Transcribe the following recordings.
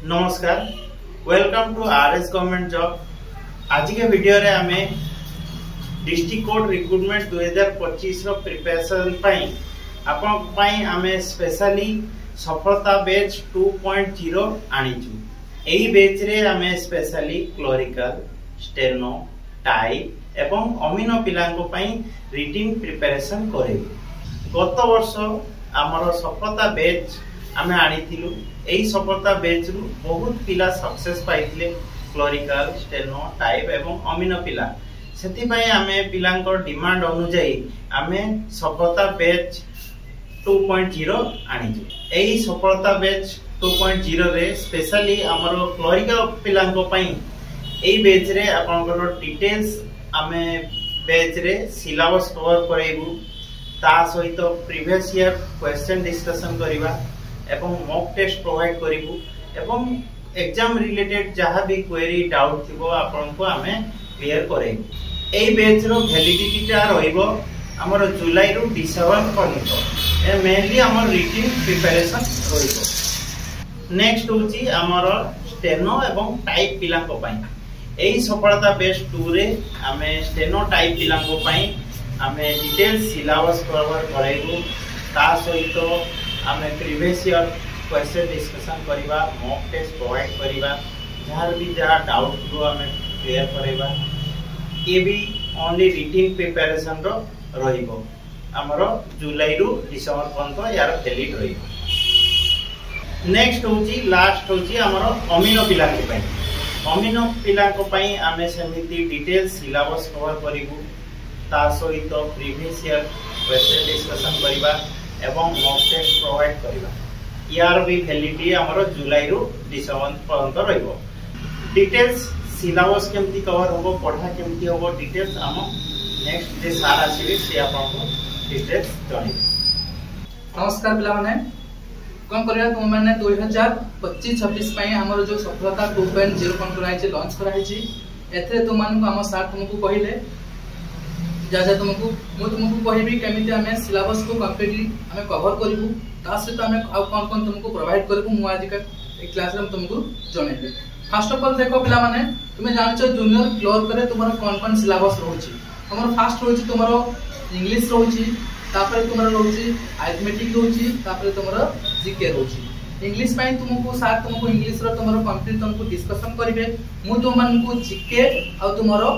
नमस्कार, welcome to RS government job. आज के वीडियो रे हमें डिस्ट्रिक्ट कोर्ट रिक्रूटमेंट 2025 रो प्रिपरेशन पई आपन पई हमें स्पेशली सफलता बैच 2.0 आनिछु। एही बैच रे हमें स्पेशली क्लरिकल, स्टेनो, टाइप एवं अमीनो पिलांको पई रिटिंग प्रिपरेशन करेबु। गत वर्ष हमर सफलता बैच आमे आनिथिलु। एही सफलता बैच रु बहुत पिला सक्सेस पाइथिले क्लरिकल, स्टेनो, टाइप एवं अमीनो पिला। सेति पई आमे पिलांको डिमांड अनुसार आमे सफलता बैच 2.0 आनिछु। एही सफलता बैच 2.0 रे स्पेशली हमर क्लरिकल पिलांको पई एही बैच रे आपनकर डिटेल्स आमे बैच रे सिलेबस कवर करेबु। ता सहित प्रीवियस ईयर क्वेश्चन डिस्कशन करिबा एवं मॉक टेस्ट प्रोवाइड करिबु एवं एग्जाम रिलेटेड जहाँ भी क्वेरी डाउट थिबो आपनको हमें क्लियर करेबु। एही बैच रो वैलिडिटी टा रहइबो हमर जुलाई रु डिसेंबर पर्यंत। ए मेनली हमर रिटिन प्रिपरेशन रहइबो। नेक्स्ट होची हमर स्टेनो एवं टाइप पिलांको पई एही सफलता बैच 2 रे हमें स्टेनो टाइप पिलांको पई हमें डिटेल सिलेबस कवर करेबु। ता सहित आमे प्रीवियस ईयर क्वेश्चन डिस्कशन करिबा, मॉक टेस्ट प्रोवाइड करिबा, जहार भी जहां डाउट हो हमें क्लियर करेबा। ए भी ओनली रिटिन प्रिपरेशन रो रहिबो। हमरो जुलाई रु डिसेंबर पर्यंत यार वैलिड रहिबो। नेक्स्ट होची लास्ट होची हमरो अमीनो पिला के पई। अमीनो पिला को पई आमे समिति डिटेल सिलेबस कवर करिबु। ता सहित प्रीवियस ईयर क्वेश्चन डिस्कशन करिबा एवं मॉक टेस्ट प्रोवाइड करिबा। यार भी वैलिडिटी हमरो जुलाई रु डिसेंबर पर्यंत रहइबो। डिटेल्स सिलेबस केमती कवर होबो, पढ़ा केमती होबो, डिटेल्स हम नेक्स्ट जे सारा सीरीज से आपको डिटेल्स जणाइबे। नमस्कार पिला माने, कोन करिया तुम माने 2025-26 पई हमर जो सफलता 2.0 कोन कराइছে लॉन्च कराइছি। एथरे तुम मानकु हम साथ तुमको कहिले जा तुमको कहबी केमिति हमें सिलेबस को कंप्लीटली हमें कवर करिवु। ता सहित हमें कौन कौन तुमको प्रोवाइड करिवु मु आज का एक क्लास रे तुमको जणेबे। फर्स्ट ऑफ ऑल देखो पिला माने, तुमे जानछो जूनियर क्लर्क करे तुम्हारा कौन कौन सिलेबस रहउची। हमर फर्स्ट रहउची तुम्हारो इंग्लिश रहउची, तापर तुम्हारा रहउची अरिथमेटिक रहउची, तापर तुम्हारा जीके रहउची। इंग्लिश पई तुमको इंग्लिश रो तुम्हारो कंप्लीट तुमको डिस्कशन करिवे। मु तुम मानकु जीके आ तुम्हारो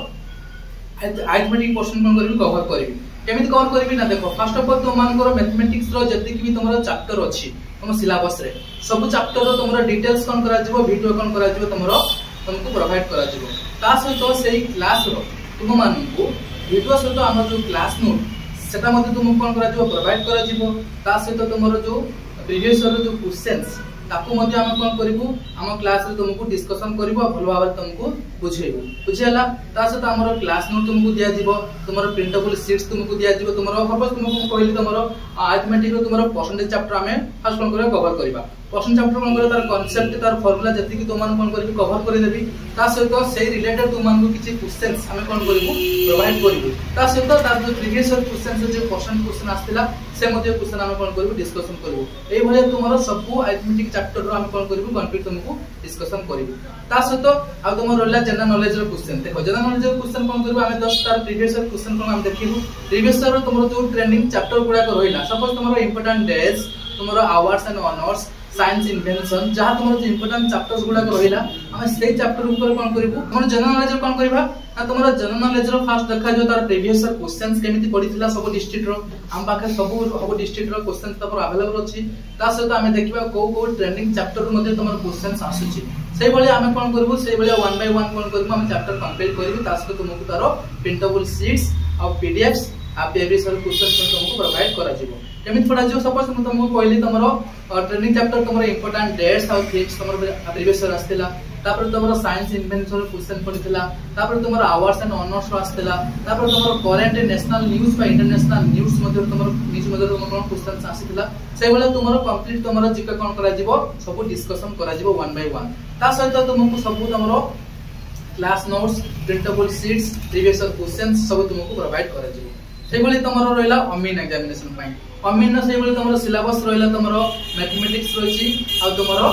अरिथमेटिक पोर्शन कोन करबी कवर करबी। केमिति कवर करबी ना देखो, फर्स्ट ऑफ ऑल तुम मानकर मैथमेटिक्स रो जति कि तुम्हारा चैप्टर अछि तुम सिलेबस रे सब चैप्टर रो तुम्हारा डिटेल्स कोन करा जिवो, वीडियो कोन करा जिवो तुमको प्रोवाइड करा जिवो। ता सहित सेही क्लास रो तुम मानकु वीडियो सहित हमर जो क्लास नोट सेटा मध्ये तुमको कोन करा जिवो, प्रोवाइड करा जिवो। ता सहित तुम्हारा जो प्रीवियस ईयर रो जो क्वेश्चंस ताको मध्ये हम कोन करिवु, हम क्लास रे तुमको डिस्कशन करिवु, भलो भाबरे तुमको बुझेइबु। बुझेला ता सहित हमर क्लास नोट तुमको दिया जिवो, तुमरो प्रिंटेबल शीट्स तुमको दिया जिवो। तुमरो सपोज तुमको कहली तुमरो अरिथमेटिक रो तुमरो परसेंटेज चैप्टर हमें फर्स्ट कोन करे कवर करिबा। परसेंट चैप्टर कोन करे तार कांसेप्ट तार फार्मूला जति कि तुमान कोन करिवि कवर करि देबी। ता सहित सेही रिलेटेड तुमानकु किछि क्वेश्चंस हमें कोन करिवु, प्रोवाइड करिवु। ता सहित तार जो प्रीवियस ईयर क्वेश्चंस जो परसेंट क्वेश्चन आस्तिला से मध्ये क्वेश्चन हम कोन करिवु, डिस्कशन करिवु। एई भले तुमरो सब अरिथमेटिक चैप्टर रो हम कोन करिवु, कंप्लीट तुमको डिस्कशन करिवु। ता सहित आ तुमरो रहला जनरल नॉलेज रो क्वेश्चन। देखो जनरल नॉलेज रो क्वेश्चन कोन करिवु, हमें 10 तार प्रीवियस ईयर क्वेश्चन कोन हम देखिबु। प्रीवियस ईयर रो तुमरो जो ट्रेंडिंग चैप्टर गुडा को रहला, सपोज तुमरो इंपोर्टेंट डेज, तुमरो awards and honours, science invention, जहां तुमरो जो इंपोर्टेंट चैप्टर्स गुडा को रहला, हम सेही चैप्टर ऊपर कोन करिवु, हमर जनरल नॉलेज रो कोन करिबा ना तुमरो जनरल नॉलेज रो फर्स्ट देखा जो तार प्रीवियस ईयर क्वेश्चंस केमिति पडिथिला सब डिस्ट्रिक्ट रो हम पाखे सब डिस्ट्रिक्ट रो क्वेश्चंस तपर अवेलेबल अछि। ता सहित हमें देखिबा को ट्रेंडिंग चैप्टर रो मध्ये तुमरो क्वेश्चंस आसुछि। सेही भली हमें कोन करबु, सेही भली 1 बाय 1 कोन करबु, हम चैप्टर कंप्लीट करिवु। ता सहित तुमको तारो प्रिंटेबल शीट्स और पीडीएफ्स आप एवरी साल क्वेश्चन तुमको प्रोवाइड करा जिवो। केमिति पढा जिवो, सपोज हम तुमको कहली तुमरो ट्रेनिंग चैप्टर तुमरो इंपोर्टेंट डेट्स और थीम्स तुमरो प्रीवियस ईयर आस्तिला। तापर तुमरो साइंस इन्वेंशन क्वेश्चन पडिथिला। तापर तुमरो अवार्ड्स एंड ऑनर्स आस्तिला। तापर तुमरो करंट नेशनल न्यूज़ बा इंटरनेशनल न्यूज़ मध्ये तुमरो न्यूज़ मध्ये तुमरो क्वेश्चन आसीथिला। सेही भले तुमरो कंप्लीट तुमरो जीके कोन करा जिवो, सब डिस्कशन करा जिवो 1 बाय 1। ता सहित तुमको सब तुमरो class notes, printable sheets, previous year questions सब तुमको प्रोवाइड करा जिवो। सेही भले तुमरो रहला अमीन एग्जामिनेशन पई। अमीन सेही भले तुमरो सिलेबस रहला तुमरो मैथमेटिक्स रहिछि आ तुमरो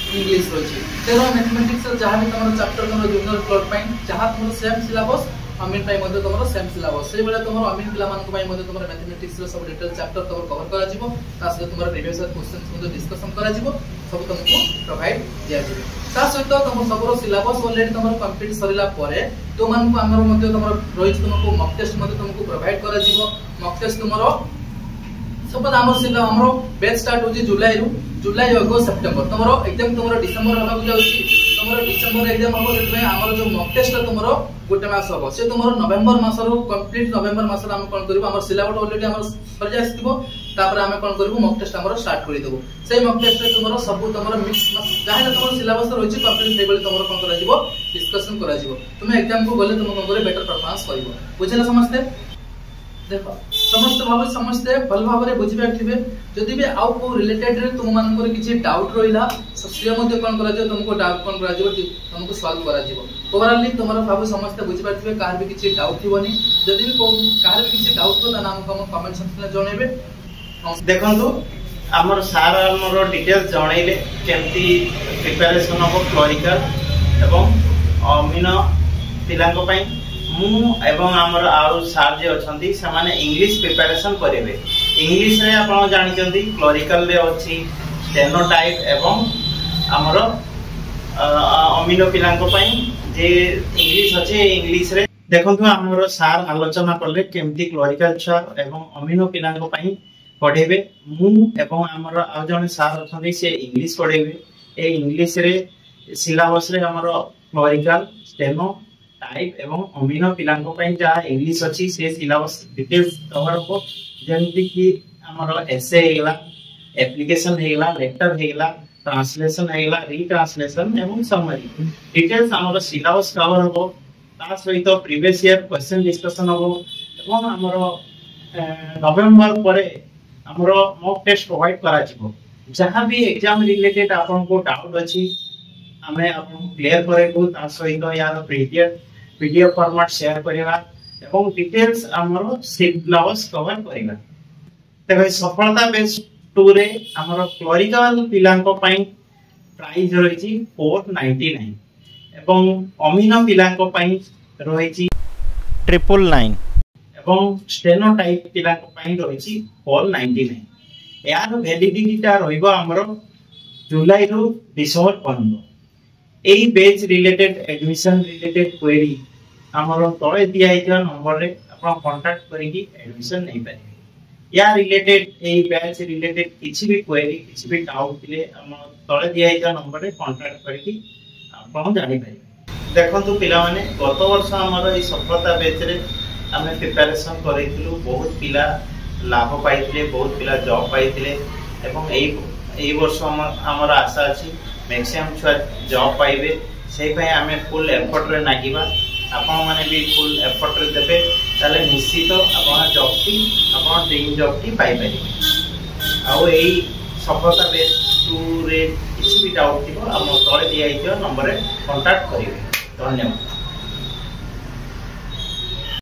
इंग्लिश रही तेरो मैथमेटिक्स जहाँ भी तुम चैप्टर तुम जूनियर क्लर्क जहाँ तुम सेम सिलेबस अमीन तुम सेम सिलेबस से बेले तुम अमीन पिला तुम मैथमेटिक्स सब डिटेल चैप्टर तुम कवर करा जिवो ता सहित तुम प्रीवियस क्वेश्चंस मते डिस्कशन करा जिवो सब तुमको प्रोवाइड दिया जिवो ता सहित तुम सबरो सिलेबस ऑलरेडी तुम कंप्लीट सरिला परे तुमन को हमर मते तुम रोज तुमको मॉक टेस्ट मते तुमको प्रोवाइड करा जिवो मॉक टेस्ट तुमरो सपोज हमर सिला हमरो बैच स्टार्ट होजी जुलाई अगस्त सेप्टेम्बर तुमरो एग्जाम तुमरो डिसेंबर होबा जाउची तुमरो डिसेंबर एग्जाम होबो जेतमे हमर जो मॉक टेस्ट तुमरो गोटे मास होबो से तुमरो नवंबर मास रो कंप्लीट नवंबर मास रो हम कोन करबो हमर सिलेबस ऑलरेडी हमर सर जास्तिबो तापर हम कोन करबो मॉक टेस्ट हमरो स्टार्ट करि देबो से मॉक टेस्ट रे तुमरो सब तुमरो मिक्स जाहे तुमरो सिलेबस रोची कंप्लीट हे बेले तुमरो कोन करा जिवो डिस्कशन करा जिवो तुम एग्जाम को गले तुम कोन करे बेटर परफॉर्मेंस करिवो बुझला समझते देखो समस्त भाव समस्त भल भाव रे बुझिबा थिबे जदि भी आउ को रिलेटेड रे तुम मान को किछि डाउट रहिला से मध्ये कोन करा जे तुमको डाउट कोन करा जे तुमको सॉल्व करा जिवो ओवरऑली तुमरो भाव समस्त बुझिबा थिबे कार भी किछि डाउट थिबोनी जदि भी कार भी किछि डाउट तो नाम को कमेंट सेक्शन में जणेबे देखंतु हमर सारा हमर डिटेल्स जणैले केमती प्रिपरेशन ऑफ क्लरिकल एवं अमीनो पिलांको पई मु एवं हमर आउ सार जे अछंती से माने इंग्लिश प्रिपरेशन करेबे इंग्लिश रे आपण जानिचंती क्लरिकल रे अछि स्टेनोटाइप एवं हमर अमीनो पिलांको पई जे इंग्लिश अछि इंग्लिश रे देखंतु हमर सार आलोचना करले केमती क्लरिकल छा एवं अमीनो पिलांको पई पढेबे मु एवं हमर आ जने सार अछंती से इंग्लिश पढेबे ए इंग्लिश रे सिलेबस रे हमर क्लरिकल स्टेनो टाइप एवं अमीनो पिलांको पई जा इंग्लिश अछि से सिलेबस डिटेल्स कवर को जेंति कि हमर एसे हेला एप्लीकेशन हेला लेटर हेला ट्रांसलेशन हेला रीट्रांसलेशन एवं समरी डिटेल्स हमर सिलेबस कवर हो ता सहित प्रीवियस ईयर क्वेश्चन डिस्कशन हो एवं हमर नवंबर परे हमर मॉक टेस्ट प्रोवाइड करा जिवो जहां भी एग्जाम रिलेटेड आपन को डाउट अछि हमें आपन क्लियर करे को ता सहित यार पीडीएफ फॉर्मेट शेयर करेगा एवं डिटेल्स हमरो सिलेबस कवर करेगा देखो सफलता बेस 2 रे हमरो क्लरिकल पिलांको पई प्राइस रहिछि 499 एवं अमीनो पिलांको पई रहिछि 999 एवं स्टेनोटाइप पिलांको पई रहिछि 499 यार वैलिडिटी ता रहइबो हमरो जुलाई रु डिसेंबर पर्यंत एई batch related admission related query हमरो तळे दिया हिता नंबर रे आपण कांटेक्ट करिकि एडमिशन नै पारे या रिलेटेड एई बैच रिलेटेड किछि भी क्वेरी किछि भी डाउट दिले हम तळे दिया हिता नंबर रे कांटेक्ट करिकि आपण जानि पारे देखंतु पिला माने गत वर्ष हमरो एई सफलता बैच रे हमें प्रिपरेशन करितलु बहुत पिला लाभ पाइतिले बहुत पिला जॉब पाइतिले एवं एई वर्ष हमर आशा अछि मैक्सिमम छुआ जॉब पाइबे से पय हमें फुल एफर्ट रे नागिबा आपण माने भी फुल एफर्ट रे देबे ताले निश्चित आपण जॉब टी आपण ड्रीम जॉब टी पाइ परिबे आ एई सफलता बेस 2 रे किछि भी डाउट थिबो हम तळे दिया हितो नंबर रे कांटेक्ट करिवे धन्यवाद।